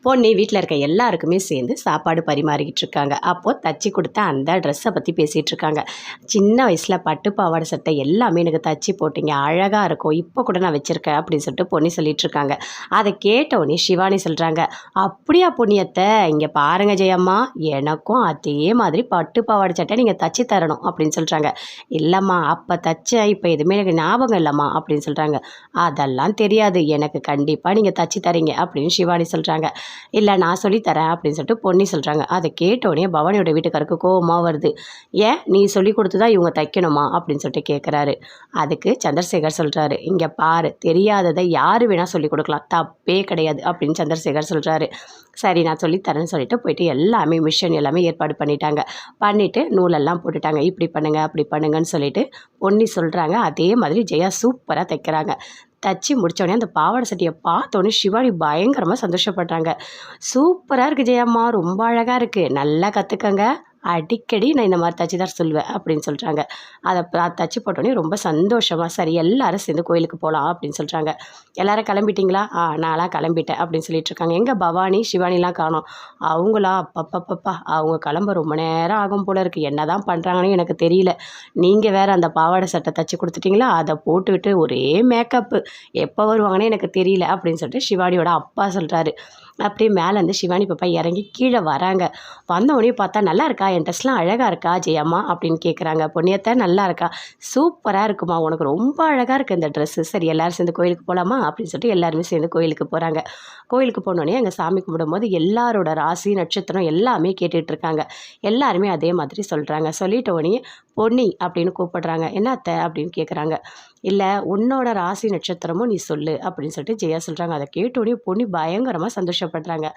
பொண்ணு வீட்டில் இருக்க எல்லாருக்குமே சேர்ந்து சாப்பாடு பரிமாறிக்கிட்டு இருக்காங்க. அப்போது தச்சு கொடுத்த அந்த ட்ரெஸ்ஸை பற்றி பேசிகிட்டு இருக்காங்க. சின்ன வயசில் பட்டு பாவாடை சட்டை எல்லாமே எனக்கு தச்சு போட்டிங்க, அழகாக இருக்கும், இப்போ கூட நான் வச்சுருக்கேன் அப்படின்னு சொல்லிட்டு பொண்ணு சொல்லிட்டு இருக்காங்க. அதை கேட்டவுடனே சிவானி சொல்கிறாங்க, அப்படியா பொன்னியத்தை, இங்கே பாருங்க ஜெயம்மா, எனக்கும் அதே மாதிரி பட்டு பாவாடை சட்டை நீங்கள் தச்சு தரணும் அப்படின்னு சொல்கிறாங்க. இல்லைம்மா, அப்போ தச்ச இப்போ எதுவுமே எனக்கு ஞாபகம் இல்லைம்மா அப்படின்னு சொல்கிறாங்க. அதெல்லாம் தெரியாது, எனக்கு கண்டிப்பாக நீங்கள் தச்சு தரீங்க அப்படின்னு சிவானி சொல்கிறாங்க. இல்லை நான் சொல்லித்தரேன் அப்படின்னு சொல்லிட்டு பொன்னி சொல்கிறாங்க. அதை கேட்டோடனே பவானியோட வீட்டுக்காருக்கு கோவமாக வருது. ஏன் நீ சொல்லி கொடுத்து தான் இவங்க தைக்கணுமா அப்படின்னு சொல்லிட்டு கேட்குறாரு. அதுக்கு சந்திரசேகர் சொல்கிறாரு, இங்கே பாரு, தெரியாததை யார் வேணால் சொல்லிக் கொடுக்கலாம், தப்பே கிடையாது அப்படின்னு சந்திரசேகர் சொல்கிறாரு. சரி நான் சொல்லித்தரேன்னு சொல்லிட்டு போயிட்டு எல்லாமே மிஷின் எல்லாமே ஏற்பாடு பண்ணிவிட்டு நூலெல்லாம் போட்டுட்டாங்க. இப்படி பண்ணுங்க அப்படி பண்ணுங்கன்னு சொல்லிட்டு பொன்னி சொல்கிறாங்க. அதே மாதிரி ஜெயா சூப்பராக தைக்கிறாங்க. தச்சு முடித்தோடனே அந்த பாவாடை சட்டையை பார்த்தோன்னே சிவானி பயங்கரமாக சந்தோஷப்படுறாங்க. சூப்பராக இருக்குது ஜெயம்மா, ரொம்ப அழகாக இருக்குது, நல்லா கற்றுக்கங்க, அடிக்கடி நான் இந்த மாதிரி தச்சு தான் சொல்லுவேன் அப்படின்னு சொல்கிறாங்க. அதை தச்சு போட்டோன்னே ரொம்ப சந்தோஷமாக, சரி எல்லாரும் சேர்ந்து கோயிலுக்கு போகலாம் அப்படின்னு சொல்கிறாங்க. எல்லோரும் கிளம்பிட்டிங்களா? நான்லாம் கிளம்பிட்டேன் அப்படின்னு சொல்லிட்டு இருக்காங்க. எங்கே பவானி சிவானிலாம் காணோம். அவங்களா அப்பப்பப்பா, அவங்க கிளம்ப ரொம்ப நேரம் ஆகும் போல இருக்குது, என்ன தான் பண்ணுறாங்கன்னு எனக்கு தெரியல. நீங்கள் வேறு அந்த பாவாடை சட்டை தச்சு கொடுத்துட்டிங்களா, அதை போட்டுக்கிட்டு ஒரே மேக்கப்பு, எப்போ வருவாங்கன்னு எனக்கு தெரியல அப்படின்னு சொல்லிட்டு சிவானியோட அப்பா சொல்கிறாரு. அப்படியே மேலேருந்து சிவானி பாப்பா இறங்கி கீழே வராங்க. வந்தவொடனே பார்த்தா, நல்லா இருக்கா, என் ட்ரெஸ்லாம் அழகாக இருக்கா ஜெயம்மா அப்படின்னு கேட்குறாங்க. பொன்னியத்தை நல்லா இருக்கா, சூப்பராக இருக்குமா, உனக்கு ரொம்ப அழகாக இருக்குது இந்த ட்ரெஸ்ஸு, சரி எல்லோரும் சேர்ந்து கோயிலுக்கு போகலாமா அப்படின்னு சொல்லிட்டு எல்லாருமே சேர்ந்து கோயிலுக்கு போகிறாங்க. கோயிலுக்கு போனோடனே அங்கே சாமி கும்பிடும்போது எல்லாரோட ராசி நட்சத்திரம் எல்லாமே கேட்டுட்ருக்காங்க. எல்லாருமே அதே மாதிரி சொல்கிறாங்க. சொல்லிட்ட உடனே பொன்னி அப்படின்னு கூப்பிடுறாங்க. என்ன அத்தை அப்படின்னு கேட்குறாங்க. இல்லை உன்னோட ராசி நட்சத்திரமும் நீ சொல்லு அப்படின்னு சொல்லிட்டு ஜெயா சொல்கிறாங்க. அதை கேட்டோடனே பொன்னி பயங்கரமாக சந்தோஷப்படுறாங்க.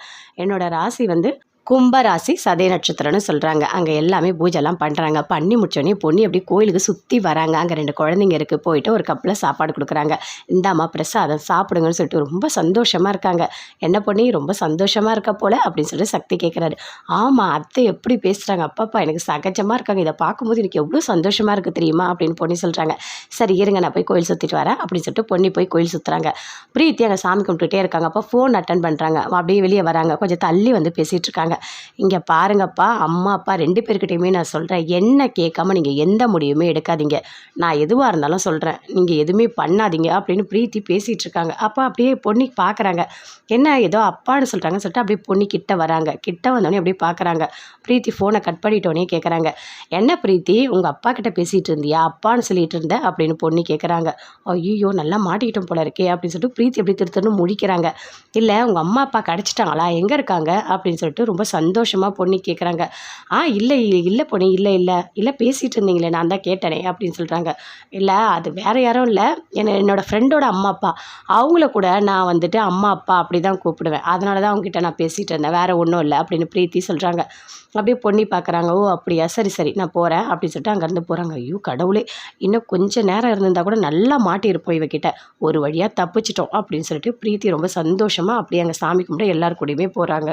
என்னோட ராசி வந்து கும்பராசி சதய நட்சத்திரம்னு சொல்கிறாங்க. அங்கே எல்லாமே பூஜைலாம் பண்ணுறாங்க. பண்ணி முடிச்சோடனே பொண்ணு அப்படி கோயிலுக்கு சுற்றி வராங்க. அங்கே 2 குழந்தைங்க இருக்குது. போயிட்டு ஒரு கப்பில் சாப்பாடு கொடுக்குறாங்க. இந்தாம்மா பிரசாதம் சாப்பிடுங்கன்னு சொல்லிட்டு ரொம்ப சந்தோஷமாக இருக்காங்க. என்ன பொண்ணி ரொம்ப சந்தோஷமாக இருக்க போல அப்படின்னு சொல்லிட்டு சக்தி கேட்குறாரு. ஆமாம் அத்தை எப்படி பேசுகிறாங்க, அப்பாப்பா எனக்கு சகஜமாக இருக்காங்க, இதை பார்க்கும்போது எனக்கு எவ்வளோ சந்தோஷமாக இருக்குது தெரியுமா அப்படின்னு பொண்ணி சொல்கிறாங்க. சரி இருங்க நான் போய் கோயில் சுற்றிட்டு வரேன் அப்படின்னு சொல்லிட்டு பொண்ணி போய் கோயில் சுற்றுறாங்க. பிரீத்தி அங்கே சாமி கும்பிட்டுட்டே இருக்காங்க. அப்போ ஃபோன் அட்டன் பண்ணுறாங்க. அப்படியே வெளியே வராங்க. கொஞ்சம் தள்ளி வந்து பேசிகிட்டு இருக்காங்க. இங்கே பாருங்கப்பா, அம்மா அப்பா 2 பேர்கிட்டையுமே நான் சொல்கிறேன், என்ன கேட்காம நீங்கள் எந்த முடிவுமே எடுக்காதீங்க, நான் எதுவாக இருந்தாலும் சொல்கிறேன், நீங்கள் எதுவுமே பண்ணாதீங்க அப்படின்னு பிரீத்தி பேசிகிட்டு இருக்காங்க. அப்போ அப்படியே பொண்ணி பார்க்குறாங்க. என்ன ஏதோ அப்பான்னு சொல்கிறாங்கன்னு சொல்லிட்டு அப்படியே பொண்ணி கிட்ட வராங்க. கிட்ட வந்தோடனே அப்படியே பார்க்குறாங்க. பிரீத்தி ஃபோனை கட் பண்ணிட்டோன்னே கேட்குறாங்க, என்ன பிரீத்தி உங்கள் அப்பா கிட்ட பேசிகிட்டு இருந்தியா, அப்பான்னு சொல்லிட்டு இருந்த அப்படின்னு பொண்ணி கேட்குறாங்க. ஐயோ நல்லா மாட்டிக்கிட்டோம் போல இருக்கே அப்படின்னு சொல்லிட்டு பிரீத்தி எப்படி திருத்தணும் முழிக்கிறாங்க. இல்லை உங்கள் அம்மா அப்பா கிடச்சிட்டாங்களா, எங்கே இருக்காங்க அப்படின்னு சொல்லிட்டு ரொம்ப சந்தோஷமாக பொண்ணி கேட்குறாங்க. இல்லை இல்லை பொண்ணி, இல்லை பேசிகிட்டு இருந்தீங்களே, நான் தான் கேட்டேனே அப்படின்னு சொல்கிறாங்க. இல்லை அது வேறு யாரும் இல்லை, என்னோடய ஃப்ரெண்டோட அம்மா அப்பா, அவங்கள கூட நான் வந்துட்டு அம்மா அப்பா அப்படி தான் கூப்பிடுவேன், அதனால தான் அவங்ககிட்ட நான் பேசிகிட்டு இருந்தேன், வேறு ஒன்றும் இல்லை அப்படின்னு பிரீத்தி சொல்கிறாங்க. அப்படியே பொண்ணி பார்க்குறாங்க. ஓ அப்படியா, சரி நான் போகிறேன் அப்படின்னு சொல்லிட்டு அங்கேருந்து போகிறாங்க. ஐயோ கடவுளே, இன்னும் கொஞ்சம் நேரம் இருந்திருந்தால் கூட நல்லா மாட்டியிருப்போம் இவகிட்ட, ஒரு வழியாக தப்பிச்சிட்டோம் அப்படின்னு சொல்லிட்டு பிரீத்தி ரொம்ப சந்தோஷமாக அப்படியே அங்கே சாமி கும்பிட்டு எல்லாரு கூடயுமே போகிறாங்க.